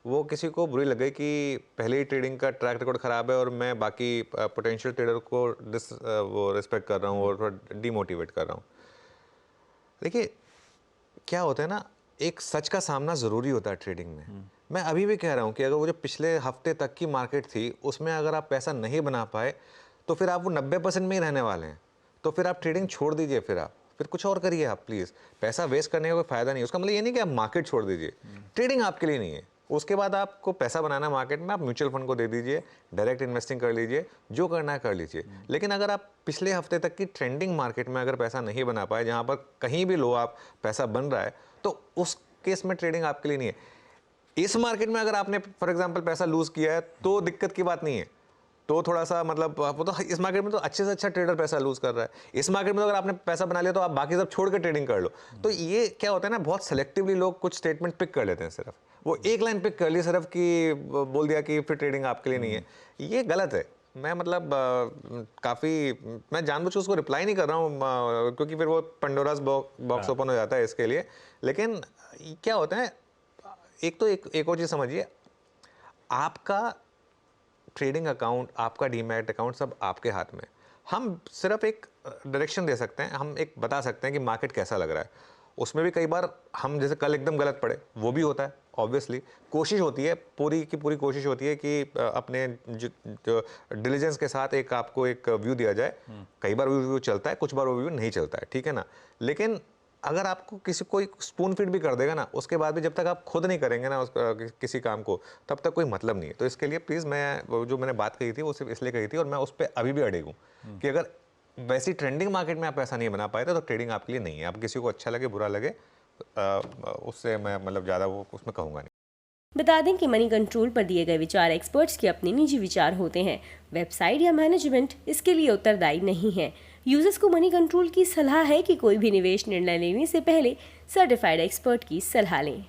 वो किसी को बुरी लगे कि पहले ही ट्रेडिंग का ट्रैक रिकॉर्ड ख़राब है और मैं बाकी पोटेंशियल ट्रेडर को वो रिस्पेक्ट कर रहा हूँ और थोड़ा डीमोटिवेट कर रहा हूँ। देखिए क्या होता है ना, एक सच का सामना ज़रूरी होता है ट्रेडिंग में। मैं अभी भी कह रहा हूँ कि अगर वो जो पिछले हफ्ते तक की मार्केट थी उसमें अगर आप पैसा नहीं बना पाए तो फिर आप वो 90% में ही रहने वाले हैं। तो फिर आप ट्रेडिंग छोड़ दीजिए, फिर कुछ और करिए आप प्लीज़। पैसा वेस्ट करने का कोई फ़ायदा नहीं है। उसका मतलब ये नहीं कि आप मार्केट छोड़ दीजिए, ट्रेडिंग आपके लिए नहीं है। उसके बाद आपको पैसा बनाना मार्केट में, आप म्यूचुअल फंड को दे दीजिए, डायरेक्ट इन्वेस्टिंग कर लीजिए, जो करना है कर लीजिए। लेकिन अगर आप पिछले हफ्ते तक की ट्रेंडिंग मार्केट में अगर पैसा नहीं बना पाए, जहाँ पर कहीं भी लो आप पैसा बन रहा है, तो उस केस में ट्रेडिंग आपके लिए नहीं है। इस मार्केट में अगर आपने फॉर एग्जांपल पैसा लूज किया है तो दिक्कत की बात नहीं है, तो थोड़ा सा मतलब वो तो इस मार्केट में तो अच्छे से अच्छा ट्रेडर पैसा लूज कर रहा है। इस मार्केट में तो अगर आपने पैसा बना लिया तो आप बाकी सब छोड़ के ट्रेडिंग कर लो। तो ये क्या होता है ना, बहुत सेलेक्टिवली लोग कुछ स्टेटमेंट पिक कर लेते हैं, सिर्फ वो एक लाइन पिक कर ली सिर्फ कि बोल दिया कि फिर ट्रेडिंग आपके लिए नहीं है। ये गलत है। मैं मतलब काफ़ी मैं जानबूझ के उसको रिप्लाई नहीं कर रहा हूँ क्योंकि फिर वो पंडोरास बॉक्स ओपन हो जाता है इसके लिए। लेकिन क्या होता है, एक और चीज़ समझिए, आपका ट्रेडिंग अकाउंट, आपका डीमैट अकाउंट सब आपके हाथ में। हम सिर्फ एक डायरेक्शन दे सकते हैं, हम एक बता सकते हैं कि मार्केट कैसा लग रहा है। उसमें भी कई बार हम जैसे कल एकदम गलत पड़े, वो भी होता है ऑब्वियसली। कोशिश होती है, पूरी की पूरी कोशिश होती है कि अपने जो डिलीजेंस के साथ एक आपको एक व्यू दिया जाए। कई बार वो व्यू चलता है, कुछ बार वो व्यू नहीं चलता है, ठीक है ना। लेकिन अगर आपको किसी कोई स्पून फीड भी कर देगा ना, उसके बाद भी जब तक आप खुद नहीं करेंगे ना किसी काम को, तब तक कोई मतलब नहीं है। तो इसके लिए प्लीज़, मैं वो जो मैंने बात कही थी वो सिर्फ इसलिए कही थी और मैं उस पर अभी भी अड़ेग हूँ कि अगर वैसी ट्रेंडिंग मार्केट में आप पैसा नहीं बना पाए तो ट्रेडिंग आपके लिए नहीं है। आप किसी को अच्छा लगे बुरा लगे, उससे मैं मतलब ज़्यादा वो उसमें कहूँगा नहीं। बता दें कि मनी कंट्रोल पर दिए गए विचार एक्सपर्ट्स के अपने निजी विचार होते हैं। वेबसाइट या मैनेजमेंट इसके लिए उत्तरदायी नहीं है। यूजर्स को मनी कंट्रोल की सलाह है कि कोई भी निवेश निर्णय लेने से पहले सर्टिफाइड एक्सपर्ट की सलाह लें।